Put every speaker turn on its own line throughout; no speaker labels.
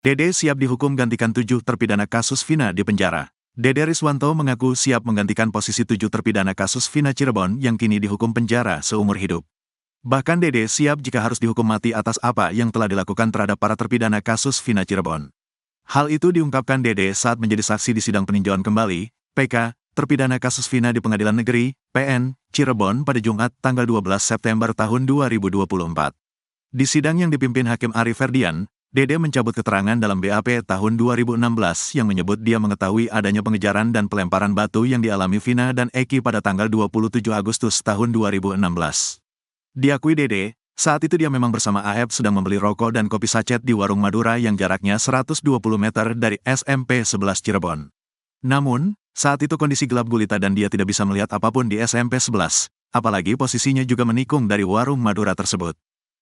Dede siap dihukum gantikan 7 terpidana kasus Vina di penjara. Dede Riswanto mengaku siap menggantikan posisi 7 terpidana kasus Vina Cirebon yang kini dihukum penjara seumur hidup. Bahkan Dede siap jika harus dihukum mati atas apa yang telah dilakukan terhadap para terpidana kasus Vina Cirebon. Hal itu diungkapkan Dede saat menjadi saksi di sidang peninjauan kembali, PK, terpidana kasus Vina di Pengadilan Negeri, PN, Cirebon pada Jumat tanggal 12 September tahun 2024. Di sidang yang dipimpin Hakim Ari Ferdian, Dede mencabut keterangan dalam BAP tahun 2016 yang menyebut dia mengetahui adanya pengejaran dan pelemparan batu yang dialami Vina dan Eki pada tanggal 27 Agustus tahun 2016. Diakui Dede, saat itu dia memang bersama AF sedang membeli rokok dan kopi sachet di warung Madura yang jaraknya 120 meter dari SMP 11 Cirebon. Namun, saat itu kondisi gelap gulita dan dia tidak bisa melihat apapun di SMP 11, apalagi posisinya juga menikung dari warung Madura tersebut.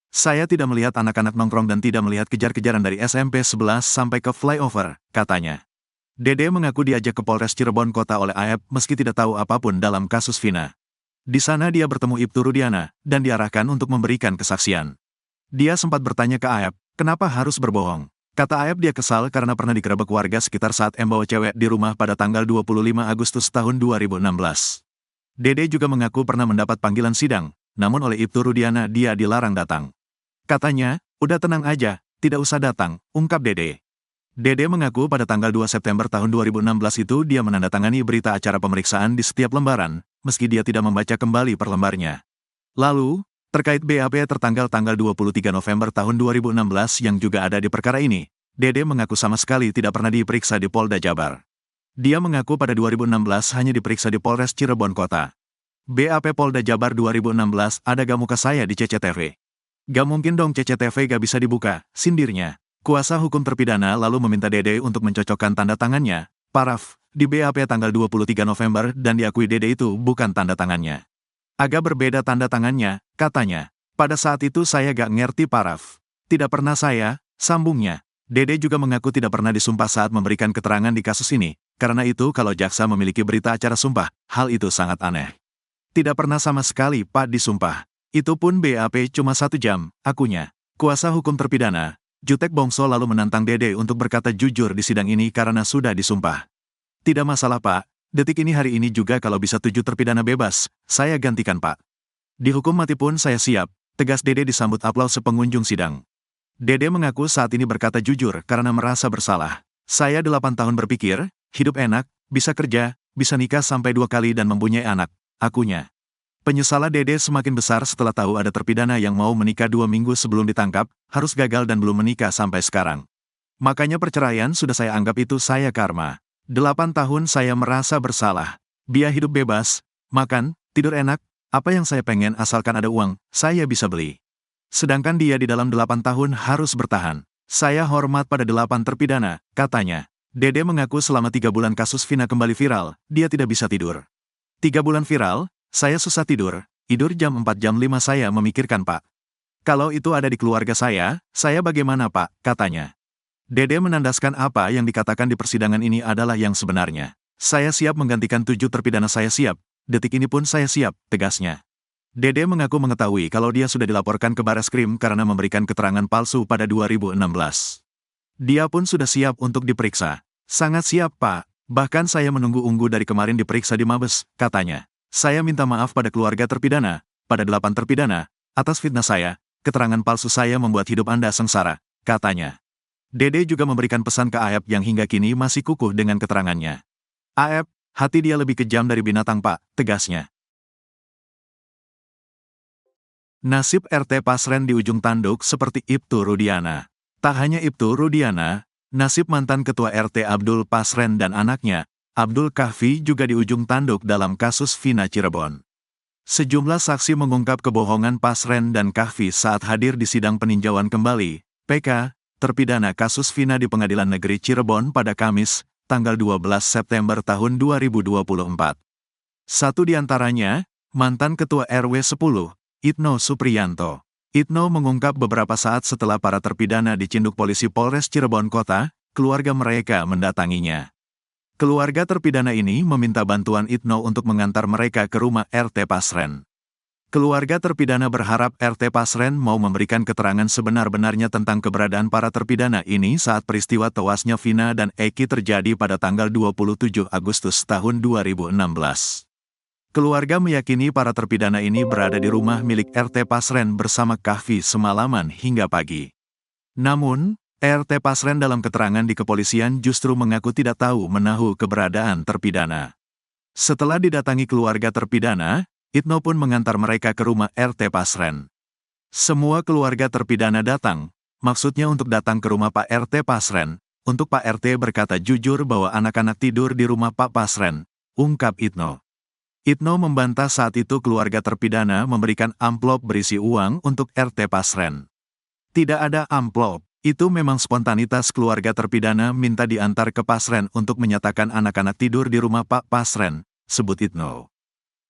Saya tidak melihat anak-anak nongkrong dan tidak melihat kejar-kejaran dari SMP 11 sampai ke flyover, katanya. Dede mengaku diajak ke Polres Cirebon Kota oleh AF meski tidak tahu apapun dalam kasus Vina. Di sana dia bertemu Ibtu Rudiana dan diarahkan untuk memberikan kesaksian. Dia sempat bertanya ke AF, kenapa harus berbohong? Kata AF dia kesal karena pernah digerebek warga sekitar saat membawa cewek di rumah pada tanggal 25 Agustus tahun 2016. Dede juga mengaku pernah mendapat panggilan sidang, namun oleh Ibtu Rudiana dia dilarang datang. Katanya, udah tenang aja, tidak usah datang, ungkap Dede. Dede mengaku pada tanggal 2 September tahun 2016 itu dia menandatangani berita acara pemeriksaan di setiap lembaran, meski dia tidak membaca kembali per lembarnya. Lalu, terkait BAP tertanggal tanggal 23 November tahun 2016 yang juga ada di perkara ini, Dede mengaku sama sekali tidak pernah diperiksa di Polda Jabar. Dia mengaku pada 2016 hanya diperiksa di Polres Cirebon Kota. BAP Polda Jabar 2016 ada gak muka saya di CCTV? Gak mungkin dong CCTV gak bisa dibuka, sindirnya. Kuasa hukum terpidana lalu meminta Dede untuk mencocokkan tanda tangannya, paraf, di BAP tanggal 23 November dan diakui Dede itu bukan tanda tangannya. Agak berbeda tanda tangannya, katanya. Pada saat itu saya gak ngerti paraf. Tidak pernah saya, sambungnya. Dede juga mengaku tidak pernah disumpah saat memberikan keterangan di kasus ini, karena itu kalau jaksa memiliki berita acara sumpah, hal itu sangat aneh. Tidak pernah sama sekali Pak disumpah. Itu pun BAP cuma 1 jam, akunya. Kuasa hukum terpidana, Jutek Bongso lalu menantang Dede untuk berkata jujur di sidang ini karena sudah disumpah. Tidak masalah Pak, detik ini hari ini juga kalau bisa 7 terpidana bebas, saya gantikan Pak. Dihukum mati pun saya siap, tegas Dede disambut aplaus pengunjung sidang. Dede mengaku saat ini berkata jujur karena merasa bersalah. Saya 8 tahun berpikir, hidup enak, bisa kerja, bisa nikah sampai 2 kali dan mempunyai anak, akunya. Penyesalan Dede semakin besar setelah tahu ada terpidana yang mau menikah 2 minggu sebelum ditangkap, harus gagal dan belum menikah sampai sekarang. Makanya perceraian sudah saya anggap itu saya karma. 8 tahun saya merasa bersalah. Biaya hidup bebas, makan, tidur enak, apa yang saya pengen asalkan ada uang, saya bisa beli. Sedangkan dia di dalam 8 tahun harus bertahan. Saya hormat pada 8 terpidana, katanya. Dede mengaku selama 3 bulan kasus Vina kembali viral, dia tidak bisa tidur. 3 bulan viral? Saya susah tidur jam 4 jam 5 saya memikirkan Pak. Kalau itu ada di keluarga saya bagaimana Pak, katanya. Dede menandaskan apa yang dikatakan di persidangan ini adalah yang sebenarnya. Saya siap menggantikan 7 terpidana saya siap, detik ini pun saya siap, tegasnya. Dede mengaku mengetahui kalau dia sudah dilaporkan ke Bareskrim karena memberikan keterangan palsu pada 2016. Dia pun sudah siap untuk diperiksa. Sangat siap Pak, bahkan saya menunggu dari kemarin diperiksa di Mabes, katanya. Saya minta maaf pada keluarga terpidana, pada 8 terpidana, atas fitnah saya, keterangan palsu saya membuat hidup Anda sengsara, katanya. Dede juga memberikan pesan ke AF yang hingga kini masih kukuh dengan keterangannya. AF, hati dia lebih kejam dari binatang Pak, tegasnya. Nasib RT Pasren di ujung tanduk seperti Ibtu Rudiana. Tak hanya Ibtu Rudiana, nasib mantan Ketua RT Abdul Pasren dan anaknya, Abdul Kahfi juga di ujung tanduk dalam kasus Vina Cirebon. Sejumlah saksi mengungkap kebohongan Pasren dan Kahfi saat hadir di sidang peninjauan kembali, PK, terpidana kasus Vina di Pengadilan Negeri Cirebon pada Kamis, tanggal 12 September tahun 2024. Satu di antaranya, mantan Ketua RW 10, Itno Supriyanto. Itno mengungkap beberapa saat setelah para terpidana dicinduk polisi Polres Cirebon Kota, keluarga mereka mendatanginya. Keluarga terpidana ini meminta bantuan Itno untuk mengantar mereka ke rumah RT Pasren. Keluarga terpidana berharap RT Pasren mau memberikan keterangan sebenar-benarnya tentang keberadaan para terpidana ini saat peristiwa tewasnya Vina dan Eki terjadi pada tanggal 27 Agustus tahun 2016. Keluarga meyakini para terpidana ini berada di rumah milik RT Pasren bersama Kahfi semalaman hingga pagi. Namun, RT Pasren dalam keterangan di kepolisian justru mengaku tidak tahu menahu keberadaan terpidana. Setelah didatangi keluarga terpidana, Itno pun mengantar mereka ke rumah RT Pasren. Semua keluarga terpidana datang, maksudnya untuk datang ke rumah Pak RT Pasren, untuk Pak RT berkata jujur bahwa anak-anak tidur di rumah Pak Pasren, ungkap Itno. Itno membantah saat itu keluarga terpidana memberikan amplop berisi uang untuk RT Pasren. Tidak ada amplop, itu memang spontanitas keluarga terpidana minta diantar ke Pasren untuk menyatakan anak-anak tidur di rumah Pak Pasren, sebut Itno.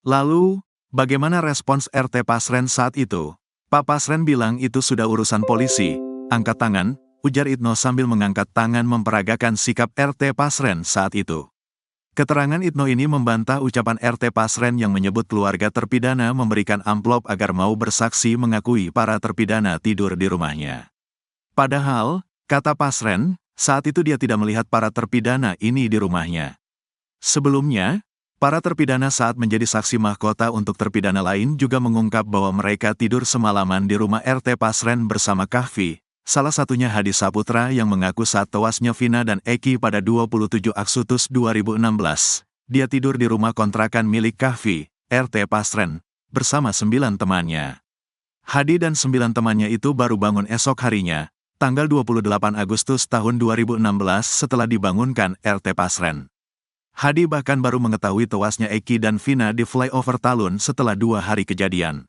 Lalu, bagaimana respons RT Pasren saat itu? Pak Pasren bilang itu sudah urusan polisi. Angkat tangan, ujar Itno sambil mengangkat tangan memperagakan sikap RT Pasren saat itu. Keterangan Itno ini membantah ucapan RT Pasren yang menyebut keluarga terpidana memberikan amplop agar mau bersaksi mengakui para terpidana tidur di rumahnya. Padahal, kata Pasren, saat itu dia tidak melihat para terpidana ini di rumahnya. Sebelumnya, para terpidana saat menjadi saksi mahkota untuk terpidana lain juga mengungkap bahwa mereka tidur semalaman di rumah RT Pasren bersama Kahfi, salah satunya Hadi Saputra yang mengaku saat tewasnya Vina dan Eki pada 27 Agustus 2016, dia tidur di rumah kontrakan milik Kahfi, RT Pasren, bersama 9 temannya. Hadi dan 9 temannya itu baru bangun esok harinya, tanggal 28 Agustus tahun 2016 setelah dibangunkan RT Pasren. Hadi bahkan baru mengetahui tewasnya Eki dan Vina di flyover Talun setelah 2 hari kejadian.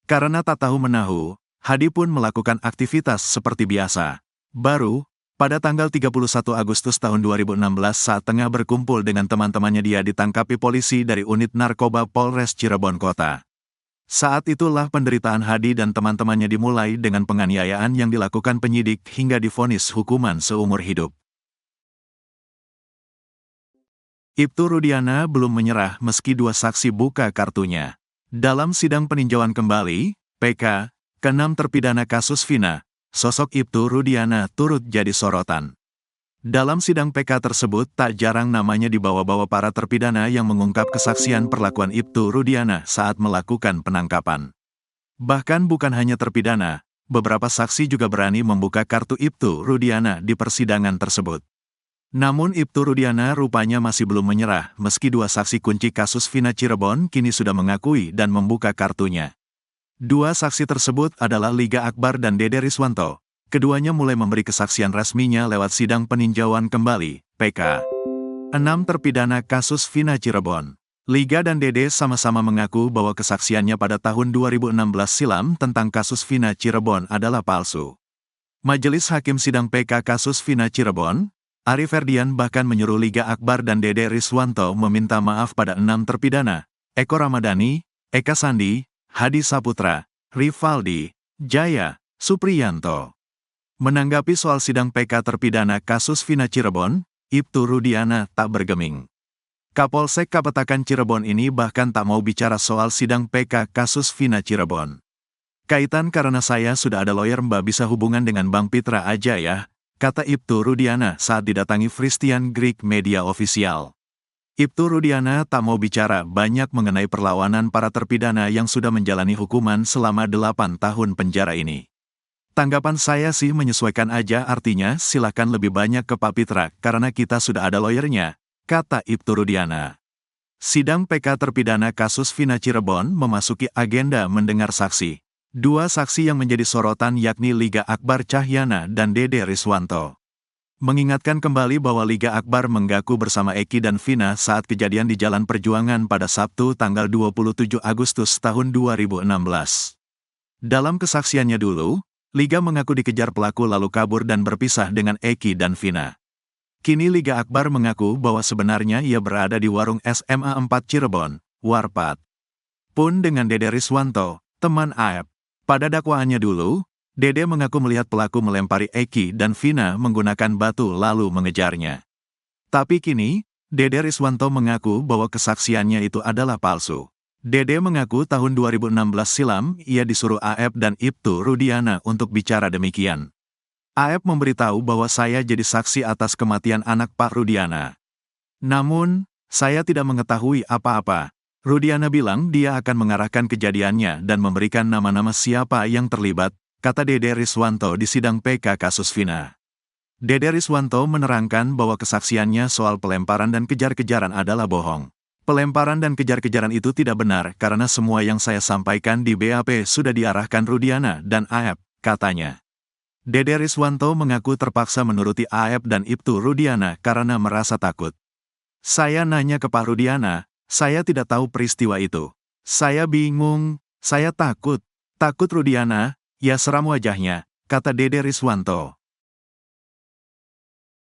Karena tak tahu menahu, Hadi pun melakukan aktivitas seperti biasa. Baru, pada tanggal 31 Agustus tahun 2016 saat tengah berkumpul dengan teman-temannya dia ditangkapi polisi dari unit narkoba Polres Cirebon Kota. Saat itulah penderitaan Hadi dan teman-temannya dimulai dengan penganiayaan yang dilakukan penyidik hingga divonis hukuman seumur hidup. Ibtu Rudiana belum menyerah meski 2 saksi buka kartunya. Dalam sidang peninjauan kembali, PK, ke-6 terpidana kasus Vina, sosok Ibtu Rudiana turut jadi sorotan. Dalam sidang PK tersebut tak jarang namanya dibawa-bawa para terpidana yang mengungkap kesaksian perlakuan Ibtu Rudiana saat melakukan penangkapan. Bahkan bukan hanya terpidana, beberapa saksi juga berani membuka kartu Ibtu Rudiana di persidangan tersebut. Namun Ibtu Rudiana rupanya masih belum menyerah meski 2 saksi kunci kasus Vina Cirebon kini sudah mengakui dan membuka kartunya. 2 saksi tersebut adalah Liga Akbar dan Dede Riswanto. Keduanya mulai memberi kesaksian resminya lewat sidang peninjauan kembali, PK. 6 terpidana kasus Vina Cirebon. Liga dan Dede sama-sama mengaku bahwa kesaksiannya pada tahun 2016 silam tentang kasus Vina Cirebon adalah palsu. Majelis Hakim Sidang PK kasus Vina Cirebon, Ari Ferdian bahkan menyuruh Liga Akbar dan Dede Riswanto meminta maaf pada 6 terpidana, Eko Ramadhani, Eka Sandi, Hadi Saputra, Rivaldi, Jaya, Supriyanto. Menanggapi soal sidang PK terpidana kasus Vina Cirebon, Ibtu Rudiana tak bergeming. Kapolsek Kapetakan Cirebon ini bahkan tak mau bicara soal sidang PK kasus Vina Cirebon. Kaitan karena saya sudah ada lawyer Mbak bisa hubungan dengan Bang Pitra aja ya, kata Ibtu Rudiana saat didatangi Christian Greek Media Official. Ibtu Rudiana tak mau bicara banyak mengenai perlawanan para terpidana yang sudah menjalani hukuman selama 8 tahun penjara ini. Tanggapan saya sih menyesuaikan aja artinya silakan lebih banyak ke Pak Pitra karena kita sudah ada lawyernya, kata Ibtu Rudiana. Sidang PK terpidana kasus Vina Cirebon memasuki agenda mendengar saksi. 2 saksi yang menjadi sorotan yakni Liga Akbar Cahyana dan Dede Riswanto. Mengingatkan kembali bahwa Liga Akbar menggaku bersama Eki dan Vina saat kejadian di Jalan Perjuangan pada Sabtu tanggal 27 Agustus tahun 2016. Dalam kesaksiannya dulu, Liga mengaku dikejar pelaku lalu kabur dan berpisah dengan Eki dan Vina. Kini Liga Akbar mengaku bahwa sebenarnya ia berada di warung SMA 4 Cirebon, Warpat. Pun dengan Dede Riswanto, teman Aep. Pada dakwaannya dulu, Dede mengaku melihat pelaku melempari Eki dan Vina menggunakan batu lalu mengejarnya. Tapi kini, Dede Riswanto mengaku bahwa kesaksiannya itu adalah palsu. Dede mengaku tahun 2016 silam, ia disuruh Aep dan Ibtu Rudiana untuk bicara demikian. Aep memberitahu bahwa saya jadi saksi atas kematian anak Pak Rudiana. Namun, saya tidak mengetahui apa-apa. Rudiana bilang dia akan mengarahkan kejadiannya dan memberikan nama-nama siapa yang terlibat, kata Dede Riswanto di sidang PK kasus Vina. Dede Riswanto menerangkan bahwa kesaksiannya soal pelemparan dan kejar-kejaran adalah bohong. Pelemparan dan kejar-kejaran itu tidak benar karena semua yang saya sampaikan di BAP sudah diarahkan Rudiana dan Aep, katanya. Dede Riswanto mengaku terpaksa menuruti Aep dan Ibtu Rudiana karena merasa takut. Saya nanya ke Pak Rudiana, saya tidak tahu peristiwa itu. Saya bingung, saya takut. Takut Rudiana, ya seram wajahnya, kata Dede Riswanto.